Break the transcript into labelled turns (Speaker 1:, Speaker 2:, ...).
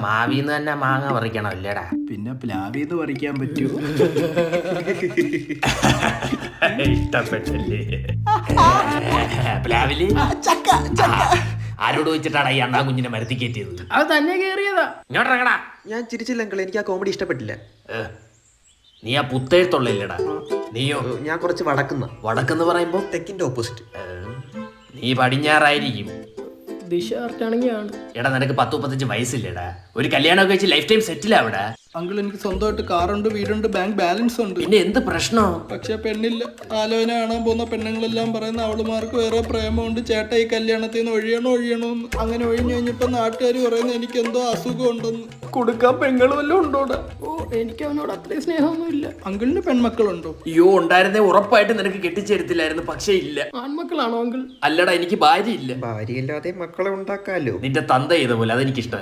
Speaker 1: മാവിന്ന് തന്നെ മാങ്ങ പറിക്കണം അല്ലേടാ?
Speaker 2: പിന്നെ പ്ലാവിന്ന് പറിക്കാൻ പറ്റുമോ?
Speaker 1: ഇഷ്ടപ്പെട്ടല്ലേ പ്ലാവില്? ആരോട് വെച്ചിട്ടാണ് ഈ അണ്ണാ കുഞ്ഞിനെ മരത്തി കയറ്റിയത്?
Speaker 3: അത് തന്നെ കേറിയതാ.
Speaker 1: ഇങ്ങോട്ടിറങ്ങടാ.
Speaker 4: ഞാൻ ചിരിച്ചില്ല അങ്കിൾ, എനിക്ക് ആ കോമഡി ഇഷ്ടപ്പെട്ടില്ല.
Speaker 1: നീ ആ പുത്തേഴ്ത്തുള്ളില്ലടാ. നീയോ?
Speaker 4: ഞാൻ കുറച്ച്
Speaker 1: വടക്കെന്ന് പറയുമ്പോ
Speaker 4: തെക്കിന്റെ ഓപ്പോസിറ്റ്.
Speaker 1: നീ പടിഞ്ഞാറായിരിക്കും.
Speaker 3: ദിശ കറക്റ്റാണെങ്കിൽ ആണ്.
Speaker 1: എടാ നിനക്ക് 10-35 വയസ്സില്ലേടാ? ഒരു കല്യാണമൊക്കെ വെച്ച് ലൈഫ് ടൈം സെറ്റിൽ ആവിടാ.
Speaker 2: അങ്കിൾ എനിക്ക് സ്വന്തമായിട്ട് കാറുണ്ട്, വീടുണ്ട്, ബാങ്ക് ബാലൻസ് ഉണ്ട്.
Speaker 1: പിന്നെ എന്ത് പ്രശ്നോ?
Speaker 2: പക്ഷെ പെണ്ണില്ല. ആലോചന കാണാൻ പോകുന്ന പെണ്ണുങ്ങളെല്ലാം പറയുന്ന അവളുമാർക്ക് വേറെ പ്രേമമുണ്ട്, ചേട്ടാ ഈ കല്യാണത്തിൽ നിന്ന് ഒഴിയണോന്ന്. അങ്ങനെ ഒഴിഞ്ഞു കഴിഞ്ഞപ്പോ നാട്ടുകാർ പറയുന്നത് എനിക്ക് എന്തോ അസുഖം ഉണ്ടെന്ന്. കൊടുക്കാൻ പെങ്ങളും വല്ലതും ഉണ്ടോടാ?
Speaker 3: ഓ, എനിക്ക് അവനോട് അത്രയും സ്നേഹമൊന്നുമില്ല.
Speaker 2: അങ്കിളിന് പെൺമക്കളുണ്ടോ?
Speaker 1: അയ്യോ ഉണ്ടായിരുന്നേ ഉറപ്പായിട്ട് നിനക്ക് കെട്ടിച്ചേരത്തില്ലായിരുന്നു. പക്ഷെ ഇല്ല.
Speaker 3: ആൺമക്കളാണോ അങ്കിൾ?
Speaker 1: അല്ലടാ, എനിക്ക് ഭാര്യ ഇല്ല.
Speaker 4: ഭാര്യയില്ലാതെ മക്കളെ ഉണ്ടാക്കാലോ.
Speaker 1: നിന്റെ തന്ത ചെയ്ത പോലെ, അതെനിക്കിഷ്ടം.